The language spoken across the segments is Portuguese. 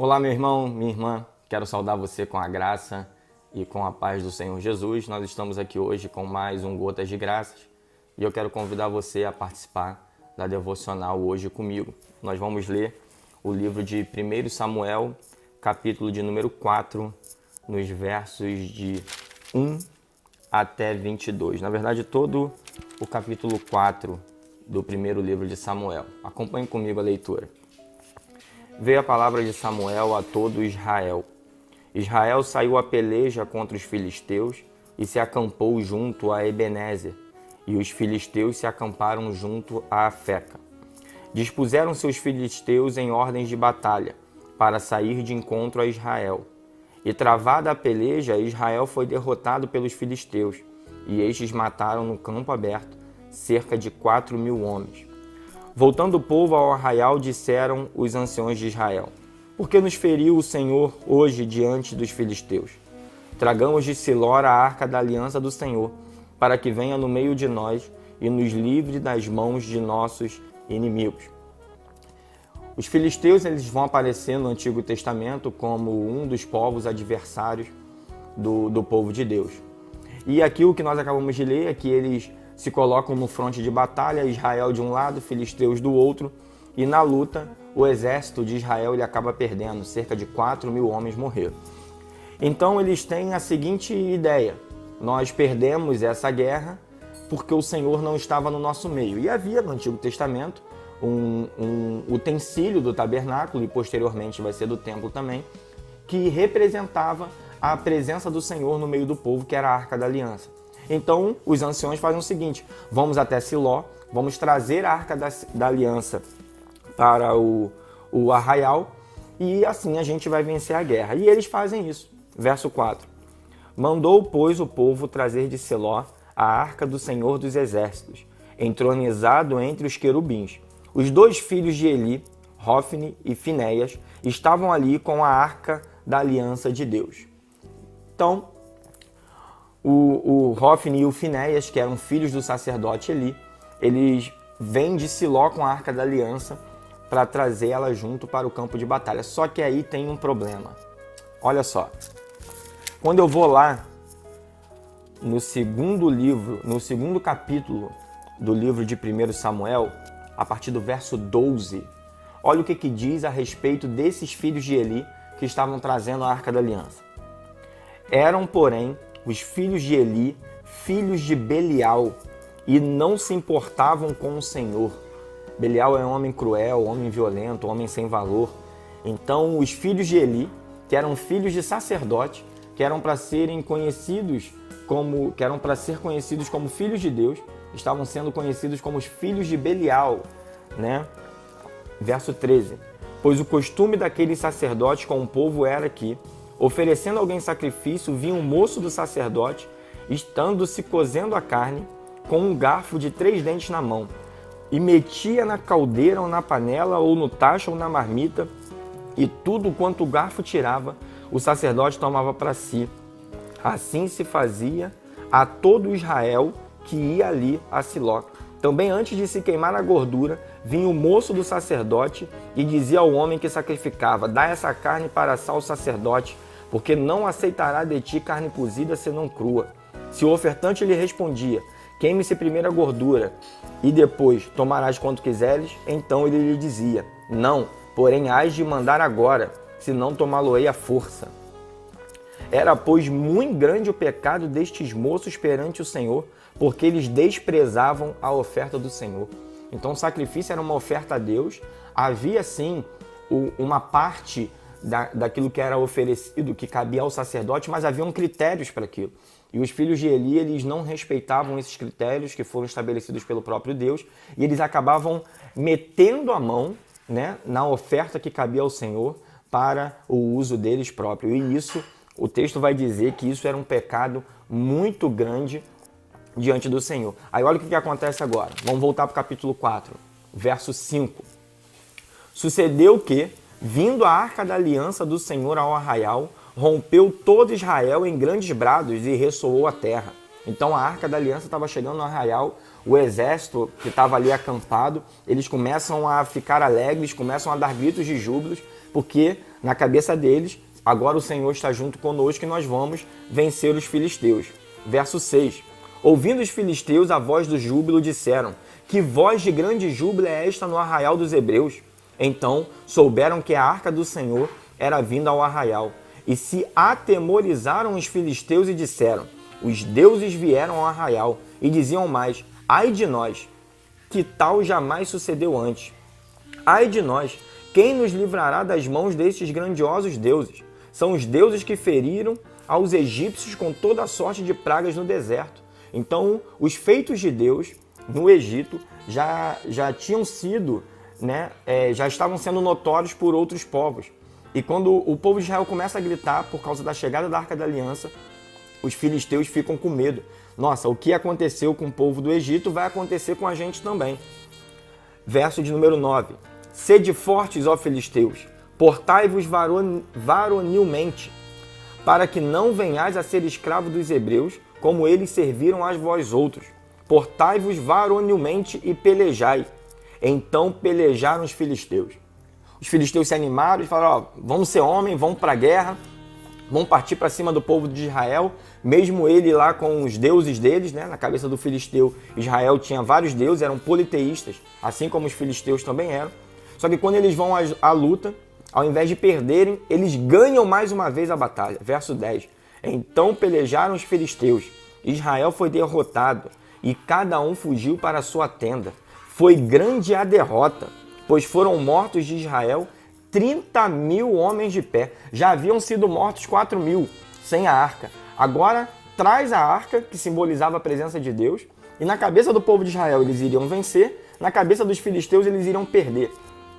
Olá, meu irmão, minha irmã. Quero saudar você com a graça e com a paz do Senhor Jesus. Nós estamos aqui hoje com mais um Gotas de Graças e eu quero convidar você a participar da devocional hoje comigo. Nós vamos ler o livro de 1 Samuel, capítulo de número 4, nos versos de 1 até 22. Na verdade, todo o capítulo 4 do primeiro livro de Samuel. Acompanhe comigo a leitura. Veio a palavra de Samuel a todo Israel. Israel saiu à peleja contra os filisteus e se acampou junto a Ebenezer, e os filisteus se acamparam junto a Afeca. Dispuseram-se os filisteus em ordens de batalha, para sair de encontro a Israel. E travada a peleja, Israel foi derrotado pelos filisteus, e estes mataram no campo aberto cerca de 4.000 homens. Voltando o povo ao arraial, disseram os anciões de Israel: Por que nos feriu o Senhor hoje diante dos filisteus? Tragamos de Siló a arca da aliança do Senhor, para que venha no meio de nós e nos livre das mãos de nossos inimigos. Os filisteus eles vão aparecer no Antigo Testamento como um dos povos adversários do povo de Deus. E aqui o que nós acabamos de ler é que eles se colocam no fronte de batalha, Israel de um lado, filisteus do outro, e na luta o exército de Israel ele acaba perdendo, cerca de 4.000 homens morreram. Então eles têm a seguinte ideia: nós perdemos essa guerra porque o Senhor não estava no nosso meio. E havia no Antigo Testamento um utensílio do tabernáculo, e posteriormente vai ser do templo também, que representava a presença do Senhor no meio do povo, que era a Arca da Aliança. Então, os anciões fazem o seguinte: vamos até Siló, vamos trazer a Arca da Aliança para o arraial e assim a gente vai vencer a guerra. E eles fazem isso. Verso 4. Mandou, pois, o povo trazer de Siló a Arca do Senhor dos Exércitos, entronizado entre os querubins. Os dois filhos de Eli, Hofni e Finéias, estavam ali com a Arca da Aliança de Deus. Então, o Hofni e o Finéias, que eram filhos do sacerdote Eli, eles vêm de Siló com a Arca da Aliança para trazer ela junto para o campo de batalha. Só que aí tem um problema. Olha só. Quando eu vou lá no segundo capítulo do livro de 1 Samuel, a partir do verso 12, olha o que diz a respeito desses filhos de Eli que estavam trazendo a Arca da Aliança. Eram, porém, os filhos de Eli, filhos de Belial, e não se importavam com o Senhor. Belial é um homem cruel, homem violento, homem sem valor. Então, os filhos de Eli, que eram filhos de sacerdote, que eram para ser conhecidos como filhos de Deus, estavam sendo conhecidos como os filhos de Belial, né? Verso 13. Pois o costume daqueles sacerdotes com o povo era que, oferecendo alguém sacrifício, vinha um moço do sacerdote, estando-se cozendo a carne, com um garfo de 3 dentes na mão, e metia na caldeira ou na panela, ou no tacho ou na marmita, e tudo quanto o garfo tirava, o sacerdote tomava para si. Assim se fazia a todo Israel que ia ali a Siló. Também antes de se queimar a gordura, vinha o moço do sacerdote e dizia ao homem que sacrificava: dá essa carne para assar o sacerdote, porque não aceitará de ti carne cozida senão crua. Se o ofertante lhe respondia: queime-se primeiro a gordura, e depois tomarás quanto quiseres, então ele lhe dizia: não, porém hás de mandar agora, senão tomá-lo-ei à força. Era, pois, muito grande o pecado destes moços perante o Senhor, porque eles desprezavam a oferta do Senhor. Então o sacrifício era uma oferta a Deus, havia sim uma parte daquilo que era oferecido, que cabia ao sacerdote, mas haviam critérios para aquilo. E os filhos de Eli, eles não respeitavam esses critérios que foram estabelecidos pelo próprio Deus, e eles acabavam metendo a mão, né, na oferta que cabia ao Senhor para o uso deles próprios. E isso, o texto vai dizer que isso era um pecado muito grande diante do Senhor. Aí olha o que acontece agora. Vamos voltar para o capítulo 4, verso 5. Sucedeu que, vindo a Arca da Aliança do Senhor ao arraial, rompeu todo Israel em grandes brados e ressoou a terra. Então a Arca da Aliança estava chegando no arraial, o exército que estava ali acampado, eles começam a ficar alegres, começam a dar gritos de júbilos, porque na cabeça deles, agora o Senhor está junto conosco e nós vamos vencer os filisteus. Verso 6. Ouvindo os filisteus a voz do júbilo, disseram: que voz de grande júbilo é esta no arraial dos hebreus? Então souberam que a arca do Senhor era vinda ao arraial, e se atemorizaram os filisteus e disseram: os deuses vieram ao arraial, e diziam mais: ai de nós, que tal jamais sucedeu antes. Ai de nós, quem nos livrará das mãos destes grandiosos deuses? São os deuses que feriram aos egípcios com toda a sorte de pragas no deserto. Então, os feitos de Deus no Egito já tinham sido, já estavam sendo notórios por outros povos. E quando o povo de Israel começa a gritar por causa da chegada da Arca da Aliança, os filisteus ficam com medo. Nossa, o que aconteceu com o povo do Egito vai acontecer com a gente também. Verso de número 9. Sede fortes, ó filisteus, portai-vos varonilmente, para que não venhais a ser escravo dos hebreus, como eles serviram a vós outros. Portai-vos varonilmente e pelejai. Então pelejaram os filisteus. Os filisteus se animaram e falaram: vamos ser homem, vamos para a guerra, vamos partir para cima do povo de Israel, mesmo ele lá com os deuses deles, na cabeça do filisteu. Israel tinha vários deuses, eram politeístas, assim como os filisteus também eram. Só que quando eles vão à luta, ao invés de perderem, eles ganham mais uma vez a batalha. Verso 10. Então pelejaram os filisteus. Israel foi derrotado e cada um fugiu para a sua tenda. Foi grande a derrota, pois foram mortos de Israel 30.000 homens de pé. Já haviam sido mortos 4.000 sem a arca. Agora traz a arca, que simbolizava a presença de Deus, e na cabeça do povo de Israel eles iriam vencer, na cabeça dos filisteus eles iriam perder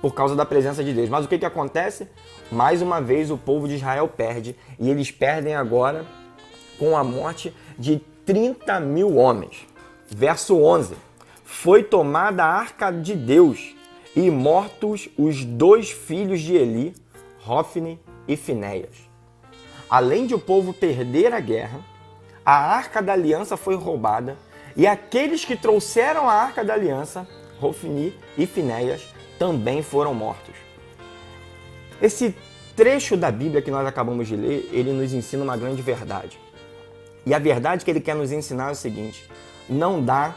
por causa da presença de Deus. Mas o que acontece? Mais uma vez o povo de Israel perde, e eles perdem agora com a morte de 30.000 homens. Verso 11. Foi tomada a arca de Deus, e mortos os 2 filhos de Eli, Hofni e Finéias. Além de o povo perder a guerra, a arca da aliança foi roubada, e aqueles que trouxeram a arca da aliança, Hofni e Finéias, também foram mortos. Esse trecho da Bíblia que nós acabamos de ler, ele nos ensina uma grande verdade. E a verdade que ele quer nos ensinar é o seguinte: não dá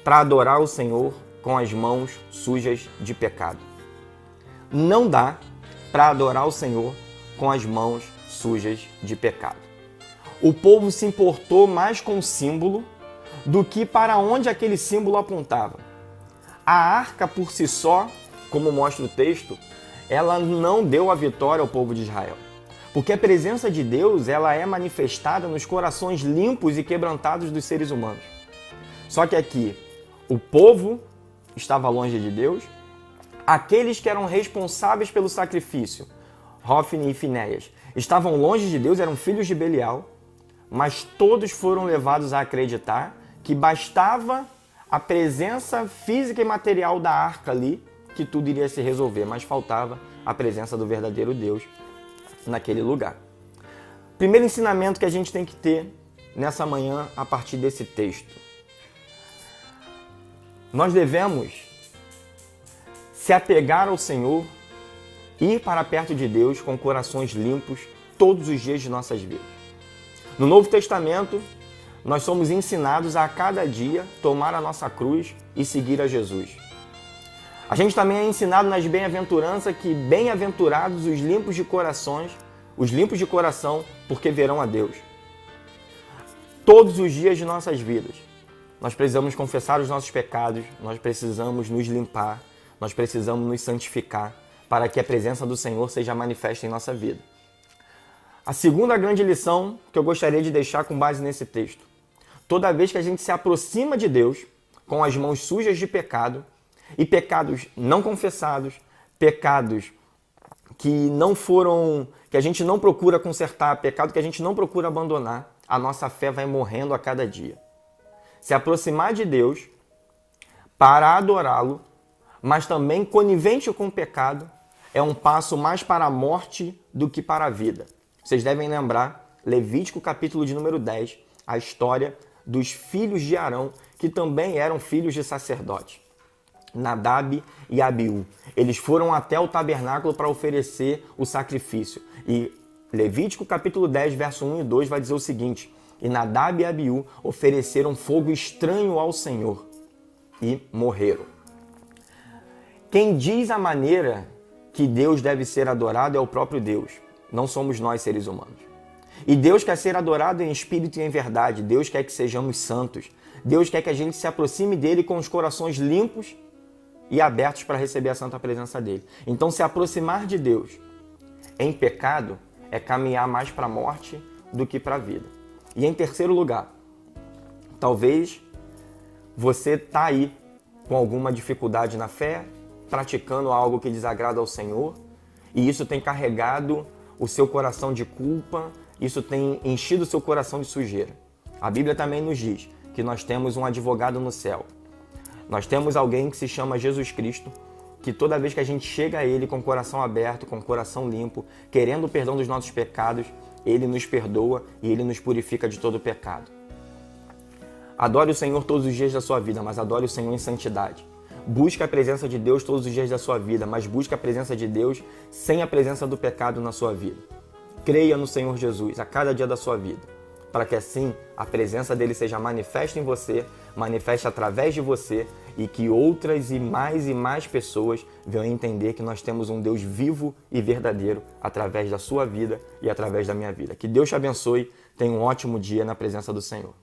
para adorar o Senhor com as mãos sujas de pecado. Não dá para adorar o Senhor com as mãos sujas de pecado. O povo se importou mais com o símbolo do que para onde aquele símbolo apontava. A arca por si só, como mostra o texto, ela não deu a vitória ao povo de Israel. Porque a presença de Deus, ela é manifestada nos corações limpos e quebrantados dos seres humanos. Só que aqui, o povo estava longe de Deus, aqueles que eram responsáveis pelo sacrifício, Hofni e Finéias, estavam longe de Deus, eram filhos de Belial, mas todos foram levados a acreditar que bastava a presença física e material da arca ali, que tudo iria se resolver, mas faltava a presença do verdadeiro Deus naquele lugar. Primeiro ensinamento que a gente tem que ter nessa manhã a partir desse texto. Nós devemos se apegar ao Senhor, ir para perto de Deus com corações limpos todos os dias de nossas vidas. No Novo Testamento, nós somos ensinados a cada dia tomar a nossa cruz e seguir a Jesus. A gente também é ensinado nas bem-aventuranças que bem-aventurados os limpos de coração, porque verão a Deus. Todos os dias de nossas vidas, nós precisamos confessar os nossos pecados, nós precisamos nos limpar, nós precisamos nos santificar para que a presença do Senhor seja manifesta em nossa vida. A segunda grande lição que eu gostaria de deixar com base nesse texto: toda vez que a gente se aproxima de Deus com as mãos sujas de pecado, e pecados não confessados, pecados que a gente não procura consertar, pecado que a gente não procura abandonar, a nossa fé vai morrendo a cada dia. Se aproximar de Deus para adorá-lo, mas também conivente com o pecado, é um passo mais para a morte do que para a vida. Vocês devem lembrar, Levítico capítulo de número 10, a história dos filhos de Arão, que também eram filhos de sacerdote, Nadab e Abiú. Eles foram até o tabernáculo para oferecer o sacrifício. E Levítico capítulo 10, verso 1 e 2 vai dizer o seguinte: e Nadab e Abiú ofereceram fogo estranho ao Senhor e morreram. Quem diz a maneira que Deus deve ser adorado é o próprio Deus, não somos nós seres humanos. E Deus quer ser adorado em espírito e em verdade. Deus quer que sejamos santos. Deus quer que a gente se aproxime dele com os corações limpos e abertos para receber a santa presença dele. Então, se aproximar de Deus em pecado é caminhar mais para a morte do que para a vida. E em terceiro lugar, talvez você está aí com alguma dificuldade na fé, praticando algo que desagrada ao Senhor, e isso tem carregado o seu coração de culpa, isso tem enchido o seu coração de sujeira. A Bíblia também nos diz que nós temos um advogado no céu. Nós temos alguém que se chama Jesus Cristo, que toda vez que a gente chega a Ele com o coração aberto, com o coração limpo, querendo o perdão dos nossos pecados, Ele nos perdoa e Ele nos purifica de todo o pecado. Adore o Senhor todos os dias da sua vida, mas adore o Senhor em santidade. Busque a presença de Deus todos os dias da sua vida, mas busque a presença de Deus sem a presença do pecado na sua vida. Creia no Senhor Jesus a cada dia da sua vida, para que assim a presença dele seja manifesta em você, manifeste através de você e que outras e mais pessoas venham entender que nós temos um Deus vivo e verdadeiro através da sua vida e através da minha vida. Que Deus te abençoe, tenha um ótimo dia na presença do Senhor.